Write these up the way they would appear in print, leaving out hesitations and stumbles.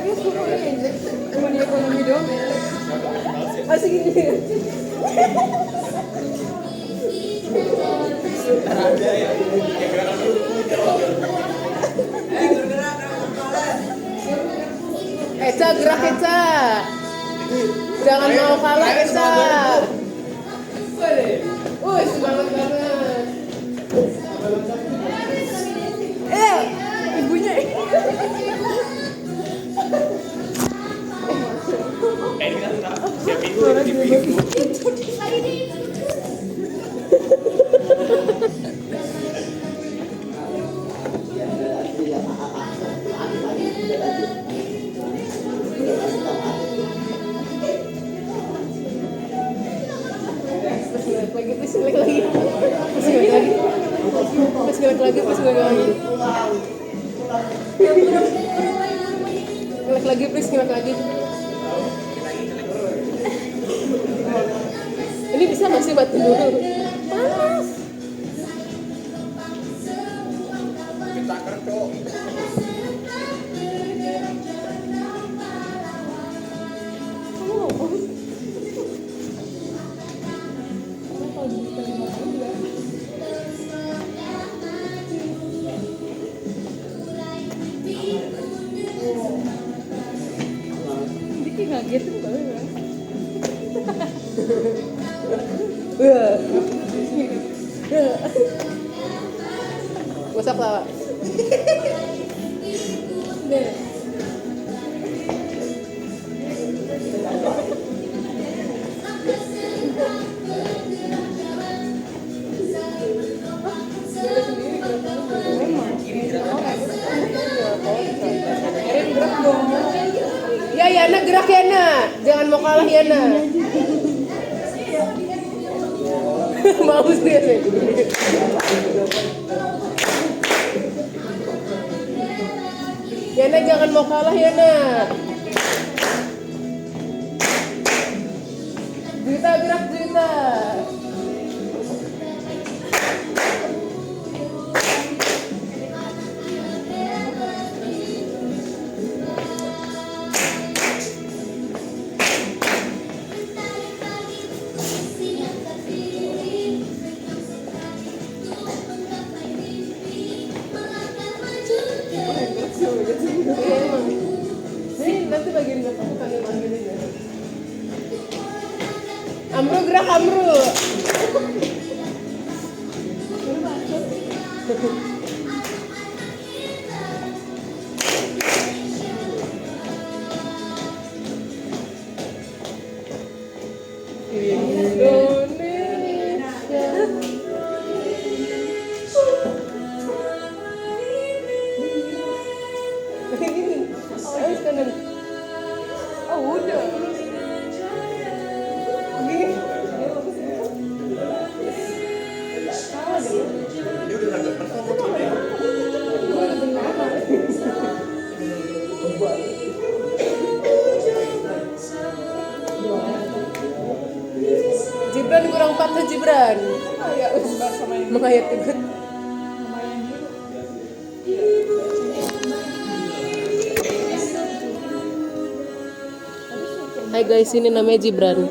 Tapi suka ini cuma di ekonomi doang ya. Masih gini. Eca gerak Eca. Jangan mau kalah Eca. Semangat banget. Ibunya. Ini kan siap minggu di minggu. Pas ngelek lagi. Ngelek lagi. Ini bisa masih batu dulu. Panas. Kita kertok. Kaget tuh banget. Gosok lawak. Ya Yana gerak Yana, jangan mau kalah Yana. Mau sendiri. Yana jangan mau kalah Yana. Juwita gerak Juwita. Nanti bagian belakang panggil ya. Amru gerak Amru. Udah. Dia udah agak pertama. Gibran kurang 4 tuh Gibran. Menghayat juga. Hai guys, ini namanya Gibran.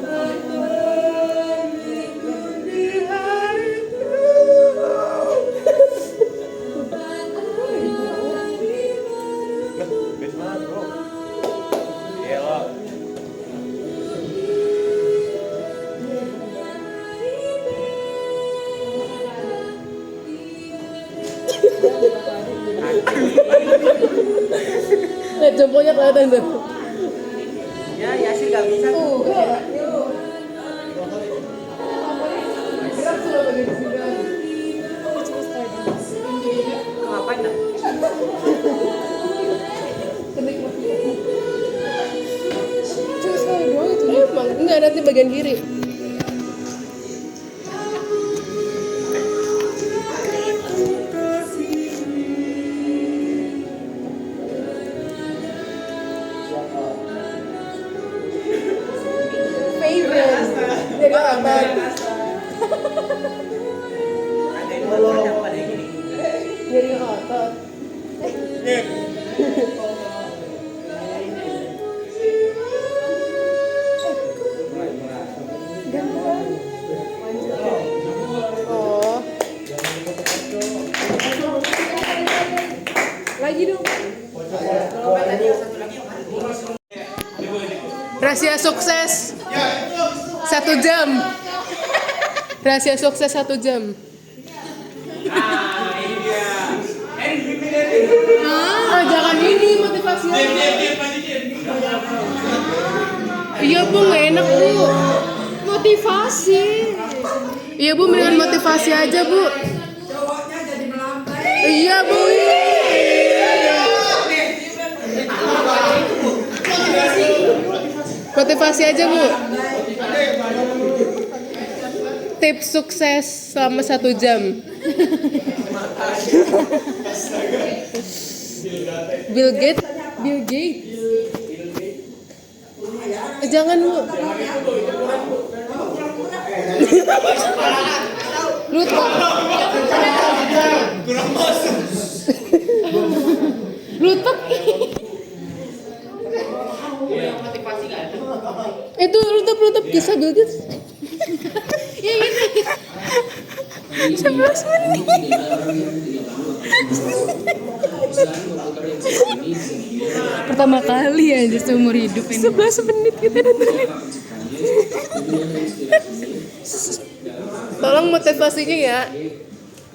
Lihat jempolnya kelihatan tuh. Ya, Yasin gak bisa. Ngapain dah? Cuma sekali doang itu. Emang enggak, nanti bagian kiri. Dari abang. Ada yang macam pada gini. Dari otot. Rahasia sukses 1 jam. Rahasia sukses 1 jam. Ah, ini dia. Ah, jangan ini motivasinya. Iya bu, nggak enak bu. Motivasi. Iya bu, mendingan motivasi aja bu. Cowoknya jadi melambai. Iya bu. Motivasi aja bu. Tips sukses selama 1 jam. Bill Gates. Jangan bu. Lu Lutuk. Itu lutup kisah Bill Gates. Ya ini. 11 menit. Pertama kali aja seumur hidup ini. 11 menit kita nontonin. Tolong motivasinya ya.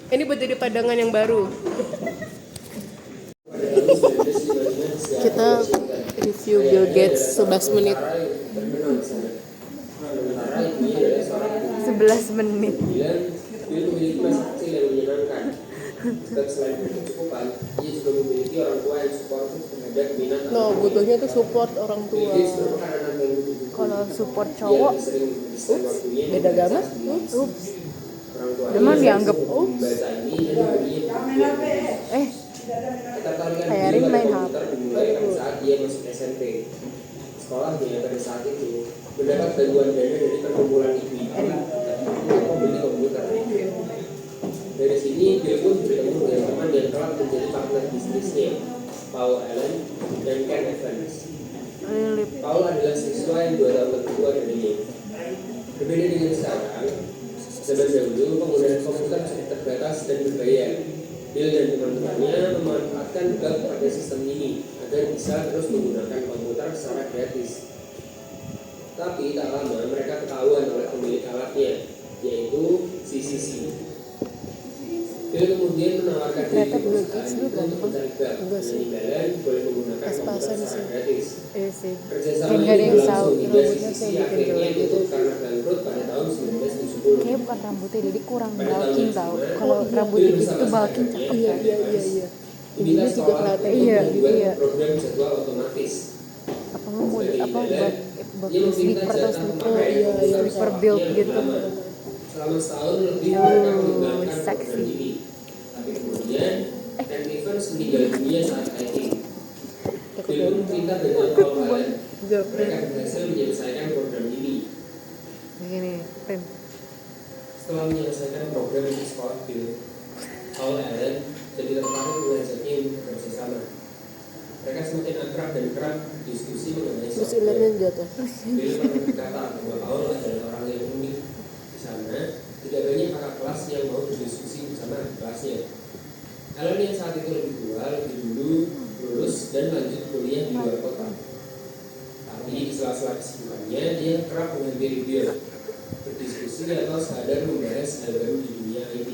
Ini buat jadi padangan yang baru. Kita review Bill Gates 11 menit. 11 menit. Dia memiliki masa kecil yang menyenangkan. Dan selain kecukupan, ia juga memiliki orang tua yang suportif terhadap minat. No, butuhnya tuh support orang tua. Kalau support cowok, Beda agama? emang dianggap Hayarin main HP. Dimulai pada saat dia masuk SMP. Sekolahnya pada saat itu mendapat bantuan dana dari perkumpulan ibu-ibu untuk membeli komputer. Dari sini Bill pun bertemu dengan teman yang kelak menjadi partner bisnisnya, Paul Allen dan Ken Evans. Paul adalah siswa yang 2 tahun lebih tua darinya. Berbeda dengan sekarang, zaman dahulu penggunaan komputer cukup terbatas dan berbayar. Bill dan teman-temannya memanfaatkan bug pada sistem ini agar bisa terus menggunakan komputer secara gratis. Tapi tak lama mereka ketahuan oleh pemilik alatnya, yaitu CCC. Bill kemudian menawarkan diri ke perusahaan itu untuk mencari bug dengan imbalan boleh menggunakan komputer secara gratis. Iya sih. Kerjasama Kayak nggak ada ini yang berlangsung tahu. hingga CCC akhirnya tutup karena bangkrut pada tahun 1970. Kayaknya bukan rambutnya, jadi kurang Pada tahun bulking yang tau. sama, Kalau Bill rambutnya gitu bersama tuh bulking sahabatnya, cakep Iya, kan. iya, iya, iya. Diminta Ini juga sekolah kelihatan. untuk Iya, membuat iya. program jadwal otomatis. Apa nggak mau Sebagai apa imbalan, buat dia meminta sleeper atau jatah sleeper memakai iya, komputer iya. sleeper build sekolahnya gitu. lama. Selama setahun lebih mereka mengembangkan seksi. program ini. Tapi kemudian Ken Evans meninggal dunia saat hiking. Bill pun pintar dengan Paul Allen. Mereka berhasil menyelesaikan program ini. Begini, Pem. Setelah menyelesaikan program di sekolah Bill, Paul Allen jadi tertarik mengajaknya untuk bekerja sama. Mereka semakin akrab dan kerap diskusi mengenai Terus software. ilernya jatuh. Bill pernah berkata bahwa Paul adalah orang yang unik. Di sana, tidak banyak kakak kelas yang mau berdiskusi bersama adik kelasnya. Allen yang saat itu lebih tua, lebih dulu lulus dan lanjut kuliah di luar kota. Tapi di sela-sela kesibukannya, dia kerap menghampiri Bill, berdiskusi atau sekadar membahas hal baru di dunia IT.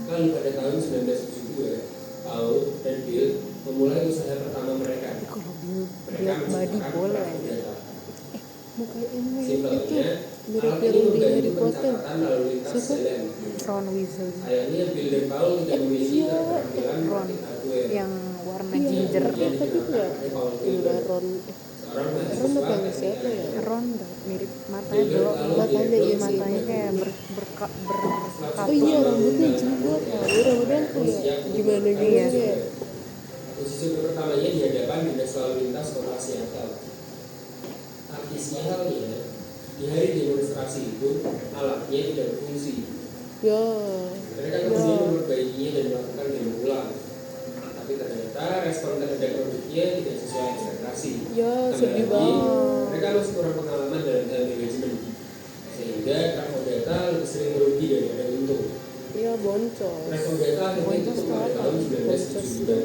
Lalu pada tahun 1972, Paul dan Bill memulai usaha pertama mereka. Kalau Bill Mereka body menciptakan boleh. perangkat data. Muka ini itu Simpelnya, mirip alat yang ini di Harry membantu Potter. pencatatan lalu lintas Siapa? jalan. Ron Weasley Sayangnya Bill dan Paul tidak memiliki Iya. keterampilan Ron merakit hardware. yang warna Iya, ginger. Kemudian tapi digunakan enggak oleh Paul enggak Gilbert, Ron. seorang Ron mahasiswa apa yang teknik siapa ya? elektrik. Ron mirip matanya Gilbert belok, lalu matanya direkrut iya sih. matanya sebagai kayak Oh iya, rambutnya juga tahu. Rambutnya kayak gimana Iya. ya? Posisi pertamanya di hadapan dinas lalu lintas kota Seattle. Tapi sialnya, di hari demonstrasi itu, alatnya tidak berfungsi. Ya. Mereka kemudian memperbaikinya dan melakukan demo ulang. Tapi ternyata respon terhadap produknya tidak sesuai ekspektasi. Ya, sedih Kembali, banget. mereka masih kurang pengalaman dalam hal manajemen, sehingga Travel Data lebih sering merugi daripada untung. Ya boncos. Travel Data akhirnya tutup pada tahun Boncos 1972. tuh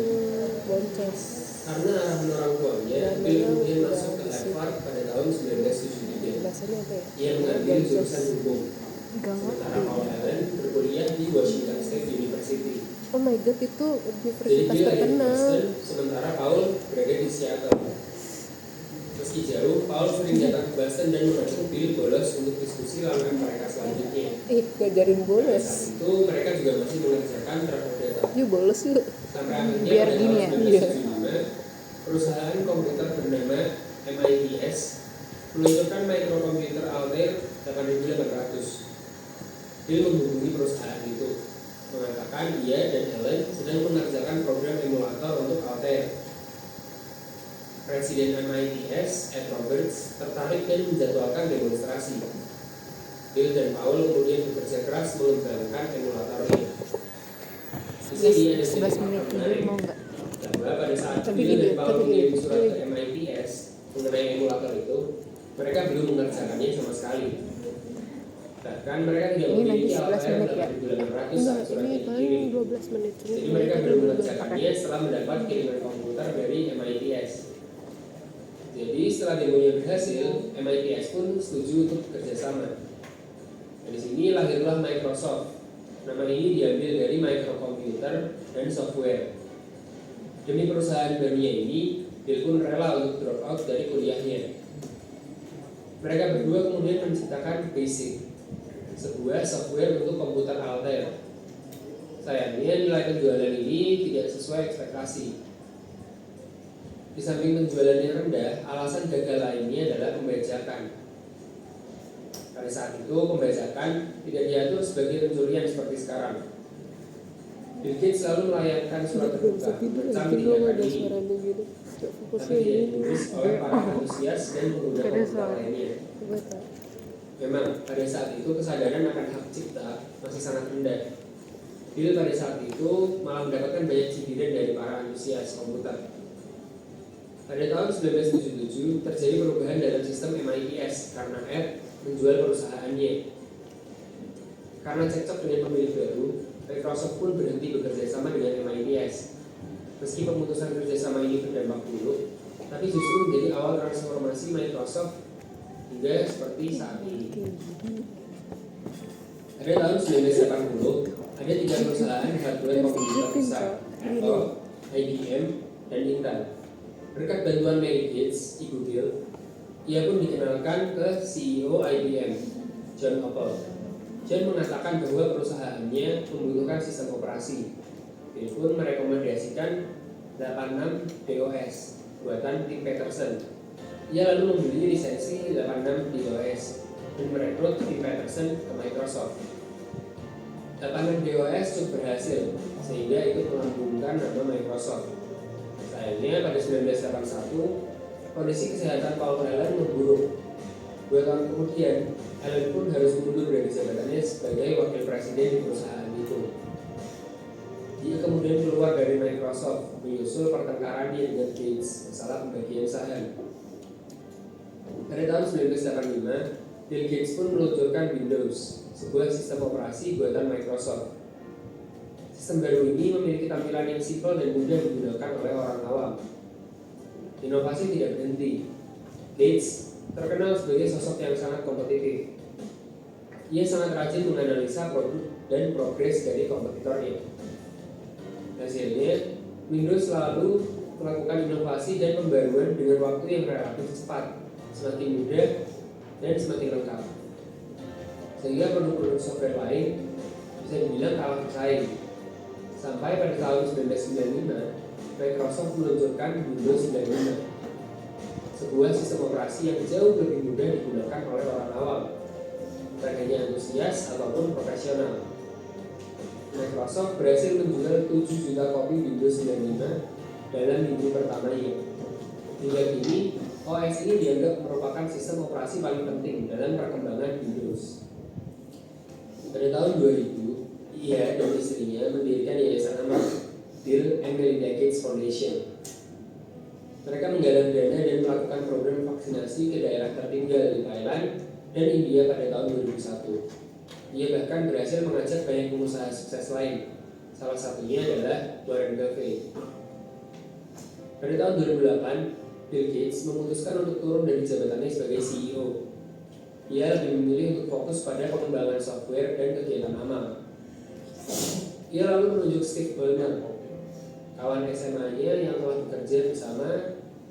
boncos. Karena arahan orang tuanya, Bill kemudian masuk ke Harvard pada tahun 1973. Bahasanya apa ya? Ia mengambil jurusan hukum. Gak Sementara ngerti. Paul Allen berkuliah di Washington State University. Oh my god, itu Jadi universitas Bill ada di terkenal. Boston, sementara Paul berada di Seattle. Meski jauh, Paul sering datang ke Boston dan mengajak Bill bolos untuk diskusi langkah mereka selanjutnya. Ngajarin Pada bolos. saat itu mereka juga masih mengerjakan traffic data. Yuk bolos yuk. Sampai akhirnya Biar pada gini tahun ya? 1975, perusahaan komputer bernama MITS meluncurkan microkomputer Altair 8800. Bill menghubungi perusahaan itu, mengatakan ia dan Allen sedang mengerjakan program emulator untuk Altair. Presiden MITS, Ed Roberts, tertarik dan menjadwalkan demonstrasi. Bill dan Paul kemudian bekerja keras mengembangkan emulatornya. Di sini ada 11 menit tidur mau nggak? bahwa pada saat Tapi Bill dan gini, Paul tapi mengirim gini. surat ke MITS mengenai emulator itu, mereka belum mengerjakannya sama sekali. Bahkan mereka tidak Ini nanti memiliki 11 Altair menit ya? 8800 Enggak, saat suratnya ini paling dikirim. 12 menit. Jadi mereka belum mengerjakannya setelah mendapat kiriman komputer dari MITS. Jadi setelah demonya berhasil, MITS pun setuju untuk bekerja sama. Dan di sini lahirlah Microsoft. Nama ini diambil dari microcomputer dan software. Demi perusahaan barunya ini, Bill pun rela untuk drop out dari kuliahnya. Mereka berdua kemudian menciptakan BASIC, sebuah software untuk komputer Altair. Sayangnya nilai penjualan ini tidak sesuai ekspektasi. Di samping penjualannya rendah, alasan gagal lainnya adalah pembajakan. Pada saat itu, pembajakan tidak diatur sebagai pencurian seperti sekarang. Bill Gates selalu melayangkan surat terbuka tentang tindakan ini, suaranya gitu. tapi tidak ditulis oleh para antusias dan pengguna Ada komputer suara. lainnya. Coba tak. Memang pada saat itu kesadaran akan hak cipta masih sangat rendah. Bill pada saat itu malah mendapatkan banyak cibiran dari para antusias komputer. Pada tahun 1977 terjadi perubahan dalam sistem MITS karena Ed menjual perusahaannya. Karena cekcok dengan pemilik baru, Microsoft pun berhenti bekerja sama dengan MITS. Meski pemutusan kerjasama ini berdampak buruk, tapi justru menjadi awal transformasi Microsoft hingga seperti saat ini. Pada tahun 1980, ada 3 perusahaan hardware komputer besar atau IBM dan Intel. Berkat bantuan Mary Gates, Ibu Bill, ia pun dikenalkan ke CEO IBM, John Opel. John mengatakan bahwa perusahaannya membutuhkan sistem operasi. Bill pun merekomendasikan 86 DOS buatan Tim Peterson. Ia lalu membeli lisensi 86 DOS dan merekrut Tim Peterson ke Microsoft. 86 DOS cukup berhasil sehingga ikut melambungkan nama Microsoft. Sayangnya pada 1981 kondisi kesehatan Paul Allen memburuk. 2 tahun kemudian, Allen pun harus mundur dari jabatannya sebagai wakil presiden di perusahaan itu. Dia kemudian keluar dari Microsoft, menyusul pertengkaran dia dengan Gates masalah pembagian saham. Pada tahun 1985, Bill Gates pun meluncurkan Windows, sebuah sistem operasi buatan Microsoft. Sistem baru ini memiliki tampilan yang simpel dan mudah digunakan oleh orang awam. Inovasi tidak berhenti. Gates terkenal sebagai sosok yang sangat kompetitif. Ia sangat rajin menganalisa produk dan progres dari kompetitornya. Hasilnya, Windows selalu melakukan inovasi dan pembaruan dengan waktu yang relatif cepat, semakin mudah, dan semakin lengkap. Sehingga produk-produk software lain bisa dibilang kalah bersaing. Sampai pada tahun 1995, Microsoft meluncurkan Windows 95, sebuah sistem operasi yang jauh lebih mudah digunakan oleh orang awam, bukan hanya antusias ataupun profesional. Microsoft berhasil menjual 7 juta kopi Windows 95 dalam minggu pertamanya. Hingga kini, OS ini dianggap merupakan sistem operasi paling penting dalam perkembangan Windows. Pada tahun 2000, ia dan istrinya mendirikan yayasan nama Bill and Melinda Gates Foundation. Mereka menggalang dana dan melakukan program vaksinasi ke daerah tertinggal di Thailand dan India pada tahun 2001. Ia bahkan berhasil mengajak banyak pengusaha sukses lain. Salah satunya adalah Warren Buffett. Pada tahun 2008, Bill Gates memutuskan untuk turun dari jabatannya sebagai CEO. Ia lebih memilih untuk fokus pada pengembangan software dan kegiatan amal. Ia lalu menunjuk Steve Ballmer, kawan SMA-nya yang telah bekerja bersama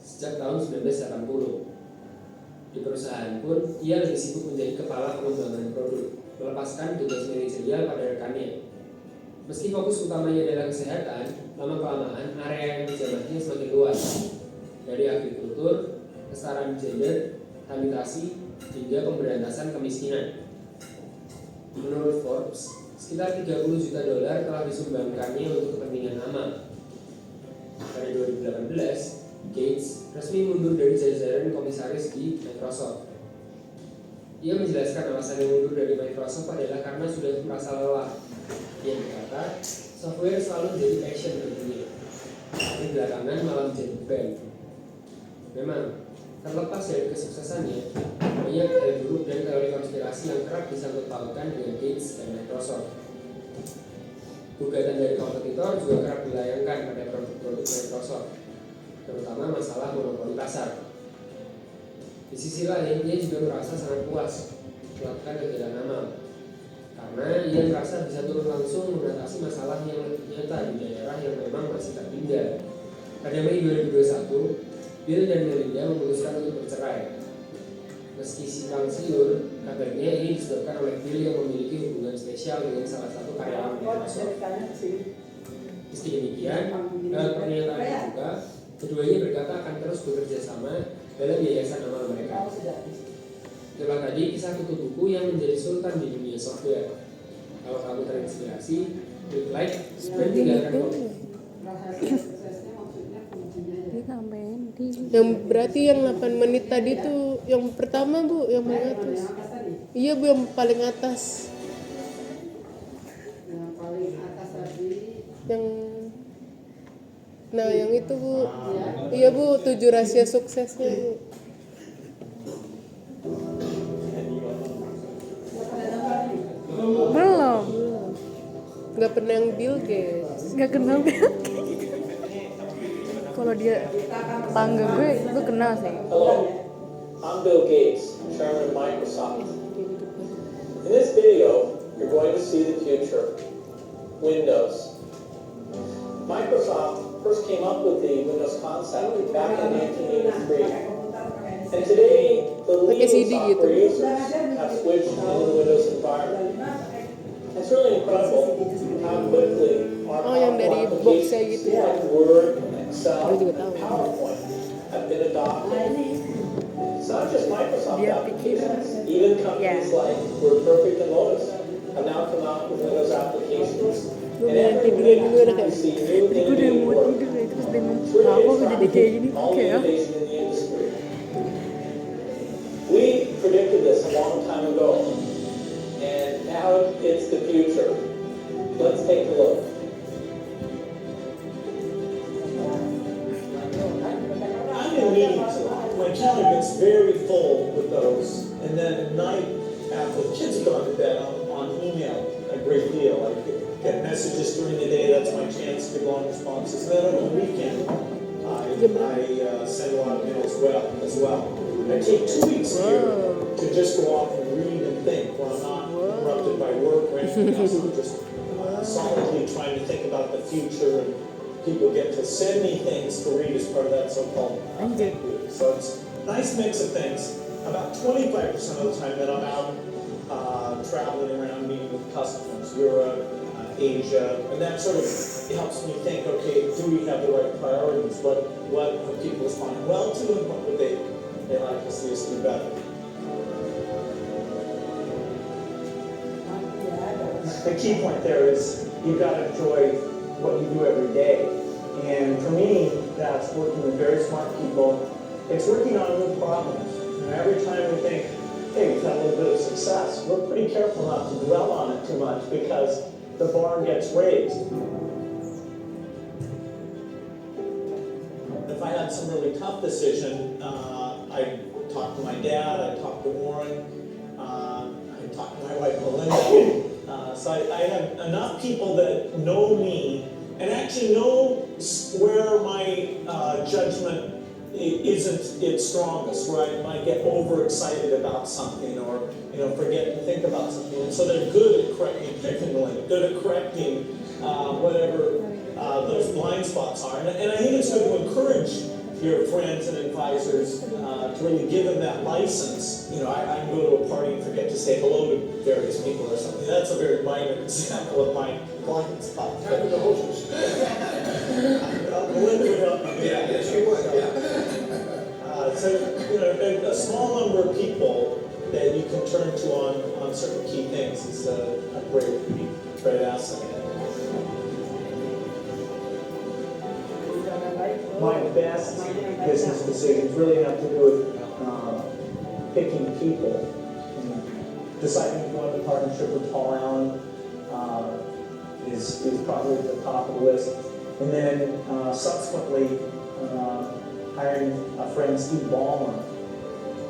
sejak tahun 1980. Di perusahaan pun, ia lebih sibuk menjadi kepala pengembangan produk, melepaskan tugas manajerial pada rekannya. Meski fokus utamanya adalah kesehatan, lama-kelamaan area yang dijamahnya semakin luas, dari agrikultur, kesetaraan gender, sanitasi, hingga pemberantasan kemiskinan. Menurut Forbes, sekitar 30 juta dolar telah disumbangkannya untuk kepentingan amal. Pada 2018, Gates resmi mundur dari jajaran komisaris di Microsoft. Ia menjelaskan alasan yang mundur dari Microsoft adalah karena sudah merasa lelah. Ia berkata, software selalu menjadi passion baginya, tapi belakangan malah menjadi beban. Memang, terlepas dari kesuksesannya, banyak hal buruk dan teori konspirasi yang kerap disangkut pautkan dengan Gates dan Microsoft. Gugatan dari kompetitor juga kerap dilayangkan pada produk-produk Microsoft, terutama masalah monopoli pasar. Di sisi lain, ia juga merasa sangat puas melakukan kegiatan amal, karena ia merasa bisa turun langsung mengatasi masalah yang lebih nyata di daerah yang memang masih tertinggal. Pada Mei 2021, Bill dan Melinda memutuskan untuk bercerai. Meski simpang siur, kabarnya ini disebabkan oleh Bill yang memiliki hubungan spesial dengan salah satu karyawan Microsoft. Meski demikian, dalam pernyataan terbuka, keduanya berkata akan terus bekerja sama dalam yayasan amal mereka. Itulah tadi kisah kutu buku yang menjadi sultan di dunia software. Kalau kamu terinspirasi, klik like dan tinggalkan komen. Yang berarti yang 8 menit tadi tuh yang pertama Bu, yang paling atas. Iya Bu, yang paling atas. Yang nah yang itu Bu. Iya Bu, 7 rahasia suksesnya Bu. Belum. Nggak pernah yang Bill Gates. Gak kenal Bill Gates. Kalau dia tangga gue kenal sih. Hello, I'm Bill Gates, Chairman of Microsoft. In this video, you're going to see the future. Windows. Microsoft first came up with the Windows concept back in 1983. And today, the leading software users have switched into the Windows environment. It's really incredible how quickly our yang dari box applications gitu. like Word, Excel, Gue juga tahu. and PowerPoint have been adopted. It's not just Microsoft applications. Even companies like WordPerfect and Lotus have now come out with Windows applications. And every week we see new innovative work. Terus dia ngomong, It's really aku jadi kayak gini, all the kayak innovation in the industry. We predicted this a long time ago, and now it's the future. Let's take a look. I'm in meetings. My calendar gets very full with those. And then at night, after the kids have gone to bed, I'm on email a great deal. I get messages during the day, that's my chance to give long responses. And then on the weekend, I send a lot of mail as well. I take 2 weeks a year to just go off and read and think when I'm not interrupted by work or anything else. I'm just solidly trying to think about the future, and people get to send me things to read as part of that so-called think week. So it's a nice mix of things. About 25% of the time that I'm out traveling around meeting with customers, Europe, Asia, and that sort of helps me think, okay, do we have the right priorities? What are people responding well to, and what would they like to see us do better? The key point there is you've got to enjoy what you do every day. And for me, that's working with very smart people. It's working on new problems. And every time we think, hey, we've had a little bit of success, we're pretty careful not to dwell on it too much because the bar gets raised. If I had some really tough decision, I talked to my dad, I talked to Warren, I talked to my wife Melinda. So I have enough people that know me and actually know where my judgment isn't its strongest, where I might get overexcited about something or forget to think about something. And so they're good at correcting, good at correcting whatever those blind spots are. And I think it's good to encourage your friends and advisors to really give them that license. I can go to a party and forget to say hello to various people or something. That's a very minor example of my blind spot. Happen to hostess. Melinda would help me. Yeah, yes, she would, yeah. So, a small number of people that you can turn to on certain key things is a great asset. My best business decisions really have to do with picking people. Deciding to go into partnership with Paul Allen is probably at the top of the list. And then subsequently hiring a friend, Steve Ballmer.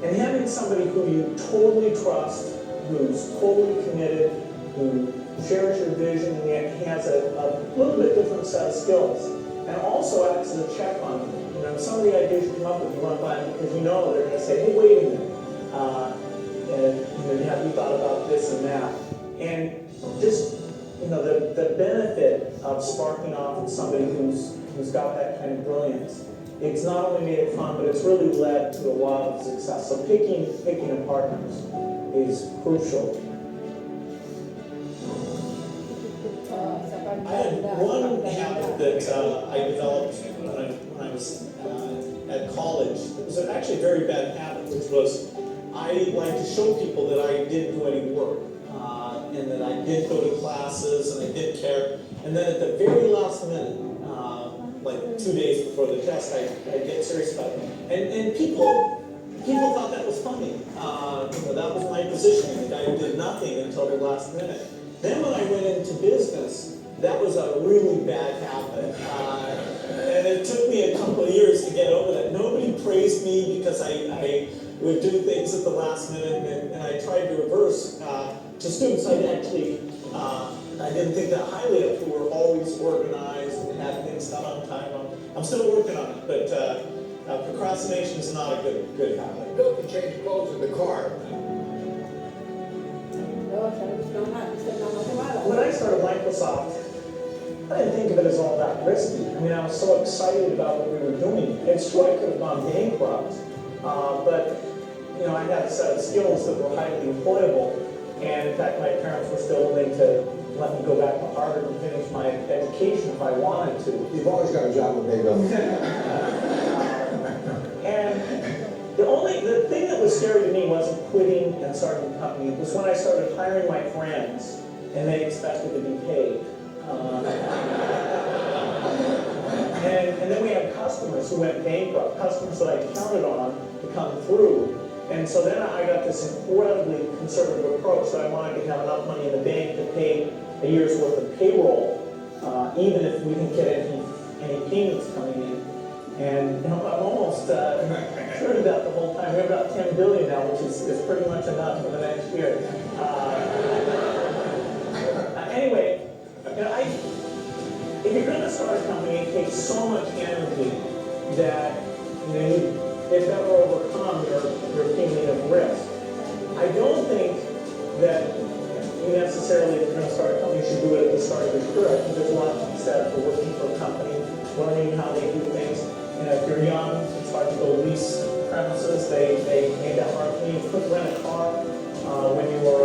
And having somebody who you totally trust, who's totally committed, who shares your vision and yet has a little bit different set of skills. And also acts as a check on you. Some of the ideas you come up with, you run by them because they're going to say, hey, wait a minute. And have you thought about this and that? And just, the benefit of sparking off with somebody who's got that kind of brilliance. It's not only made it fun, but it's really led to a lot of success. So picking a partner is crucial. I had one habit that I developed when I was at college. It was actually a very bad habit, which was I liked to show people that I didn't do any work and that I did go to classes and I did care. And then at the very last minute, like 2 days before the test, I'd get serious about it. And people thought that was funny. That was my position. I did nothing until the last minute. Then when I went into business, that was a really bad habit. And it took me a couple of years to get over that. Nobody praised me because I would do things at the last minute, and I tried to reverse. To students, I didn't think that highly of, who were always organized and had things done on time. I'm still working on it, but procrastination is not a good habit. Bill can change clothes in the car. When I started Microsoft, I didn't think of it as all that risky. I mean, I was so excited about what we were doing. It's true I could have gone bankrupt, but I had a set of skills that were highly employable. And in fact, my parents were still willing to let me go back to Harvard and finish my education if I wanted to. You've always got a job with Bill. And the thing that was scary to me wasn't quitting and starting a company. It was when I started hiring my friends and they expected to be paid. And then we had customers who went bankrupt, customers that I counted on to come through. And so then I got this incredibly conservative approach that I wanted to have enough money in the bank to pay a year's worth of payroll, even if we didn't get any payments coming in. And I'm almost turned that the whole time. We have about $10 billion now, which is pretty much enough for the next year. Anyway, if you're going to start a company, it takes so much energy that it's got to overcome your feeling of risk. I don't think that you necessarily, if you're going to start a company, should do it at the start of your career. I think there's a lot to be said for working for a company, learning how they do things. If you're young, it's hard to go lease premises. They made that hard for me. You couldn't rent a car when you were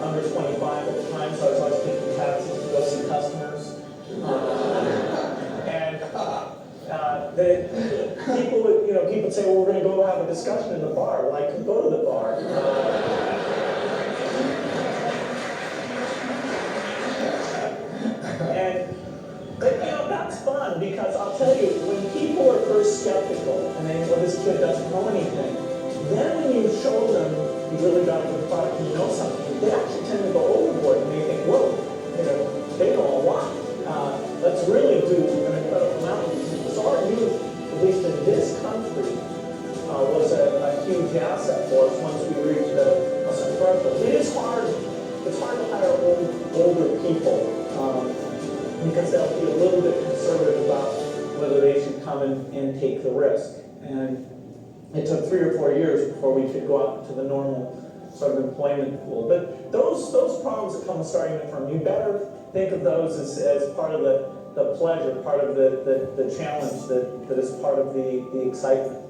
under 25 at the time, so I was always taking taxis to go see customers. People would say, well, we're going to go have a discussion in the bar. Well, I could go to the bar. But that's fun because I'll tell you, when people are first skeptical and they know this kid doesn't know anything, then when you show them you really got a good product and you know something, they actually tend to go overboard and they think, whoa, they know a lot. Let's really do an incredible amount. So our youth, at least in this country, was a huge asset for us once we reached a certain threshold. It is hard. It's hard to hire older people. because they'll be a little bit conservative about whether they should come and take the risk. And it took 3 or 4 years before we could go out to the normal sort of employment pool. But those problems that come with starting a firm, you better think of those as part of the pleasure, part of the challenge that is part of the excitement.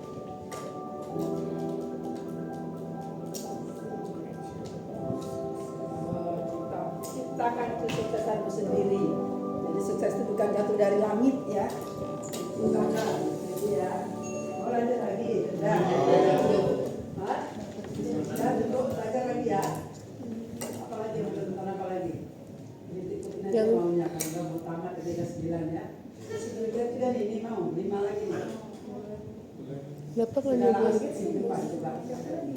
Ciptakan kesuksesanmu sendiri. Jadi sukses itu bukan jatuh dari langit ya. Bukan ya. Oh, lanjut lagi. Dah. Hah? Dah duduk belajar lagi ya. Apa lagi tentang apa lagi? Ikutin aja maunya kan mau tamat ketika 9 ya. Terus juga ini mau 5 lagi. Kenapa lanjut?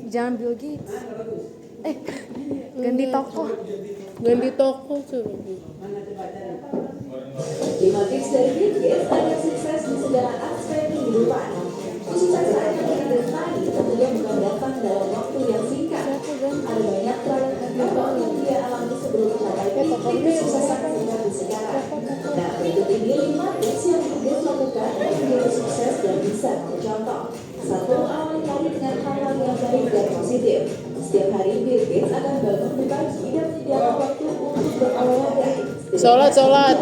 Jangan Bill Gates. Nah, bagus. Ganti tokoh. Ganti toko coba. Mana coba cari. 5 tips dari Bill Gates agar sukses di segala aspek kehidupan. Kesuksesan yang tadi tentunya bukan datang dalam waktu yang singkat. Ada banyak trial and error yang dia alami sebelum mencapai titik kesuksesan seperti sekarang. Nah, berikut ini 5 tips yang Bill Gates lakukan agar dia sukses dan bisa tercontoh. 1. Awali hari dengan hal-hal yang baik dan positif. Setiap hari Bill Gates akan bangun di pagi dan menyediakan waktu untuk berolahraga. Sholat.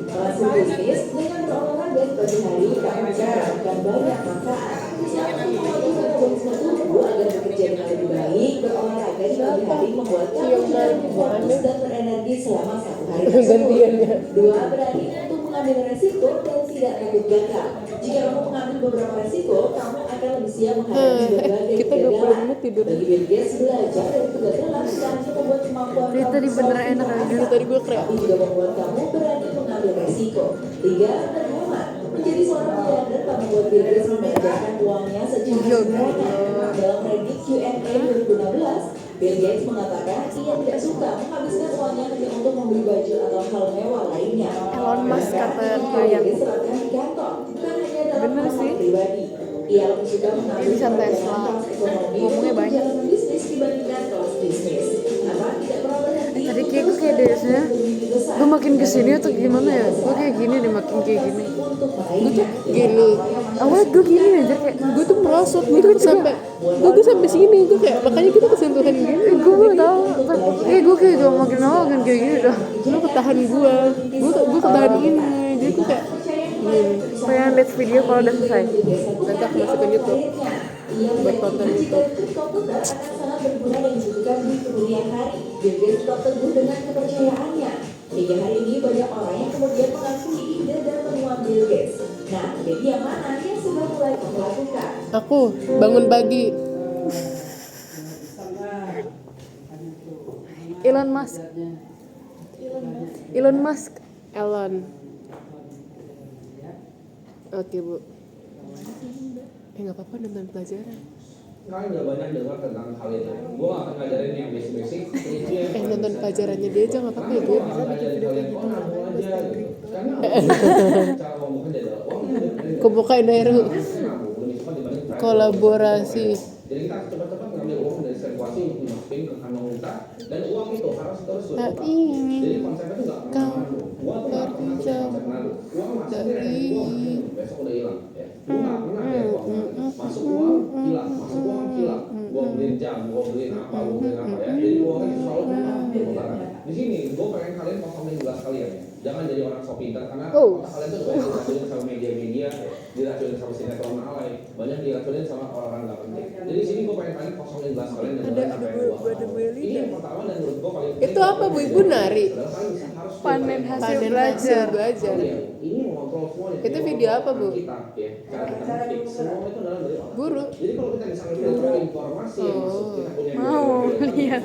Langsung bisnis dengan berolahraga di pagi hari kamu bisa mendapatkan banyak manfaat. Siapa yang membuat metabolisme tubuh agar bekerja dengan lebih baik, berolahraga di pagi hari membuat kamu lebih fokus dan berenergi selama 1 hari tersebut. 2. Berani untuk mengambil resiko dan tidak takut gagal. Jika kamu mengambil beberapa resiko, kamu akan lebih siap menghadapi berbagai Kita 20 kegagalan. menit tidur. Bagi Bill Gates, belajar dari kegagalan bukan hanya membuat kemampuan Dari tadi bener enak aja. Dari tadi gue kreatif. tapi juga membuat kamu berani mengambil resiko. 3. Berhemat. Menjadi seorang miliarder tak membuat Bill Gates membelanjakan uangnya secara sederhana. Dalam Reddit Q&A 2016, Bill Gates mengatakan ia tidak suka menghabiskan uangnya hanya untuk membeli baju atau hal mewah lainnya. Elon Musk kata Bill yang Gates serahkan di kantor, bukan hanya dalam bener hal sih. pribadi. Ia lebih suka mengambil Bisa bagian Tesla. kelas ekonomi Ngomongnya untuk banyak. jalan bisnis dibandingkan kelas bisnis. Apa tidak pernah berhenti. Tadi kayak gue kayak desnya, gue makin kesini atau gimana ya? Gue kayak gini deh, makin kayak gini. Gue tuh gini. Awalnya gue gini aja kayak Gue tuh merosot gitu sampai sampai sini gue kayak makanya kita kesentuhan gini. gue gak tau. Gue kayak udah makin lama makin kayak gini dah. Lu ketahan gue ketahan ini. Jadi gue kayak Pengen lihat video kalau udah selesai. nanti aku masukin YouTube buat konten YouTube. Komputer akan sangat berguna dan dibutuhkan di kemudian hari. Bill Gates tetap teguh dengan kepercayaannya. Hingga hari ini banyak orang yang kemudian mengakui ide dan temuan Bill Gates. Nah, jadi yang mana yang sudah mulai kamu lakukan? Aku bangun pagi. Elon Musk. Elon Musk. Elon. Oke bu. Nggak apa-apa nonton pelajaran. Kalian nggak banyak dengar tentang hal itu. Gue akan ngajarin yang basic-basic. Nonton pelajarannya dia aja nggak apa-apa ya gue bisa bikin video kayak gitu. Cara ngomongnya adalah Aku bukain air. Kolaborasi. Jadi kita cepat-cepat ngambil uang dari sirkulasi untuk dimasukin ke kantong kita, dan uang itu harus terus berputar. Jadi konsepnya tuh nggak pernah nanggu. Uang tuh nggak pernah punya konsep nanggu. Uang masuk dari uang besok udah hilang. Ya, lu nggak pernah ya uang masuk uang hilang, masuk uang hilang. Gua beliin jam, gua beliin apa, ya. Jadi uang itu selalu berputar. Di sini gua pengen kalian kosongin gelas kalian ya. Jangan jadi orang sok pintar karena otak kalian tuh banyak diracunin sama media-media, diracunin sama sinetron alay, banyak diracunin sama orang-orang nggak penting. Jadi di sini gue pengen kalian kosongin gelas kalian dan kalian sampai dua. Ini yang pertama dan menurut gue paling penting. Itu apa bu? Ibu nari. Panen hasil Panen belajar. hasil belajar. Ini mengontrol semua. Itu video apa bu? Kita ya, cara kita ngetik semua itu adalah dari otak. Guru. Jadi kalau kita bisa ngefilter informasi yang masuk kita punya. Mau lihat.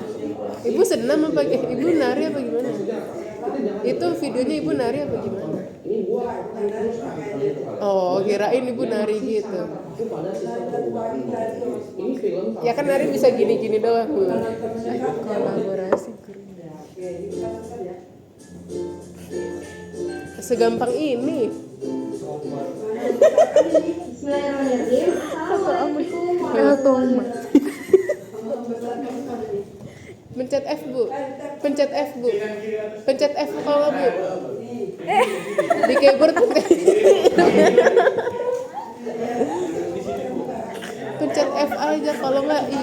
Ibu senam apa? Ibu nari apa gimana? Itu videonya ibu nari apa gimana? Ini gua Oh kirain ibu nari gitu. pada sistem perubahan. Ini film Ya kan nari bisa gini-gini doang bu. Kolaborasi. Segampang ini. Bismillahirrahmanirrahim. Assalamualaikum. Elton. Pencet F bu. Pencet F bu. Pencet F kalau bu. keyboard pencet F aja kalau nggak I.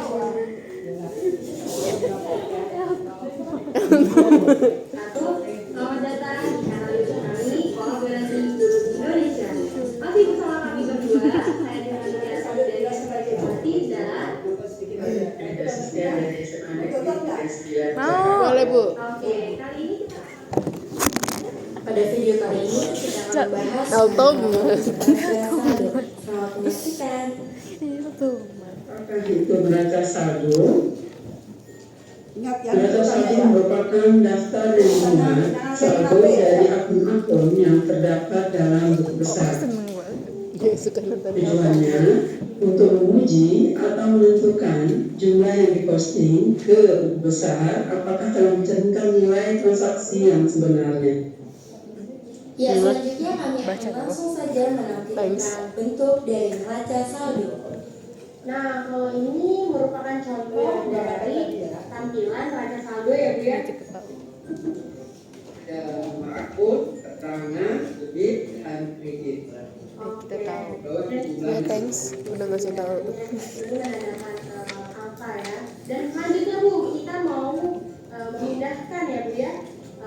Selamat datang di channel YouTube kami Kolaborasi Indonesia. Masih bersama kami berdua, saya dengan biasa dari Latif dan Boleh Bu. Oke, kali ini kita pada video kali ini kita akan membahas Auto selamat menyaksikan. Apakah itu neraca saldo? Ingat ya, Neraca saldo merupakan daftar yang mana saldo dari akun-akun yang terdapat dalam buku besar. Ya, suka nonton. Tujuannya untuk menguji atau menentukan jumlah yang diposting ke buku besar apakah telah mencerminkan nilai transaksi yang sebenarnya. Ya, selanjutnya kami akan langsung saja menampilkan bentuk dari neraca saldo. Nah, kalau ini merupakan contoh dari tampilan neraca saldo ya Bu ya. Ada nomor akun, keterangan, debit, dan kredit. Kita tahu. Ya, thanks udah ngasih tahu. Ini menandakan angka ya. Dan selanjutnya Bu, kita mau memindahkan ya Bu ya.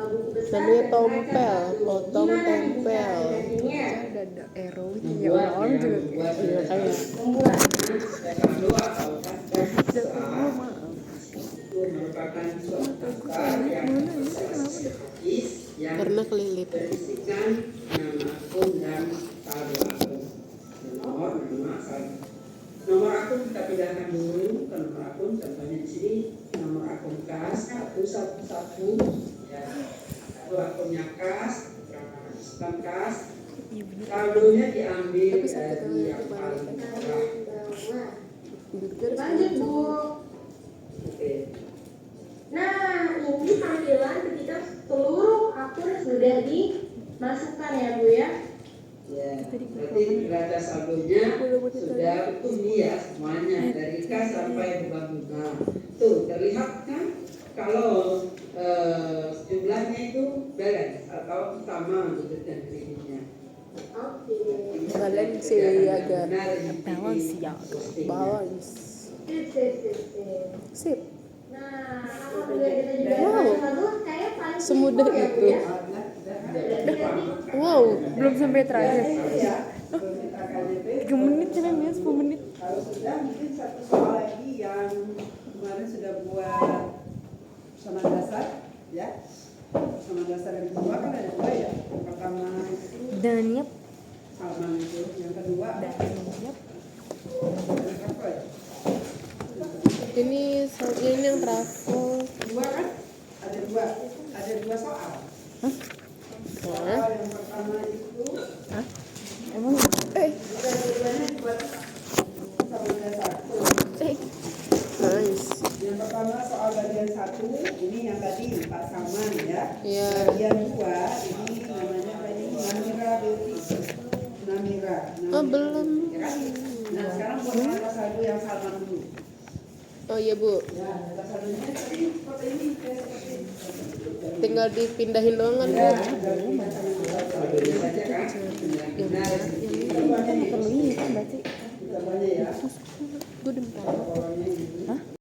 Buku besar Namanya dan tompel, neraca saldo. potong Gimana nih tempel. cara aplikasinya? Ada arrow ya orang juga Iya kayak Membuat Saldo atau kas besar itu merupakan suatu daftar yang sistematis yang karena kelilip. berisikan nama akun dan saldo akun. Nama saldo. Nomor akun kita pindahkan dulu ke nomor akun. Contohnya di sini nomor akun kas 111 ya. Lalu akunnya kas, bukan kas. Saldonya diambil dari yang paling bawah. lanjut Bu. Oke. Nah, ini tampilan ketika seluruh akun sudah dimasukkan ya Bu ya. Ya, berarti neraca saldonya sudah utuh ya semuanya dari kas sampai bunga-bunga. Tuh terlihat kan kalau jumlahnya itu balance atau sama debit dan kreditnya. Oke. Balance ya agak balance ya. balance. Sip. Nah, apabila kita juga Wow. saldo kayak paling Semudah simpel ya, Bu itu. ya. Wow. Belum sampai terakhir. ya. 3 menit cuma ya 10 menit. Kalau sudah mungkin satu soal lagi yang kemarin sudah buat sama dasar ya. Sama dasar yang kedua kan ada dua ya. Yang pertama itu Dan yep. Salman itu, yang kedua Yep. apa ya? Ini yang travel. Dua kan? Ada dua soal. Soal yang pertama itu Emang dua-duanya buat sama dasar. Nice. Yang pertama soal bagian 1, ini yang tadi Pak Salman ya. Iya. Bagian 2, ini namanya tadi Namira Beauty. Namira. Oh belum. Ya kan? Nah sekarang buat neraca saldo yang Salman dulu. Oh iya Bu. Ya, neraca saldonya seperti ini. Tinggal dipindahin doang kan Bu. Ya, saldonya Saldonya saja kan benar-benar perlu ini kan berarti ya.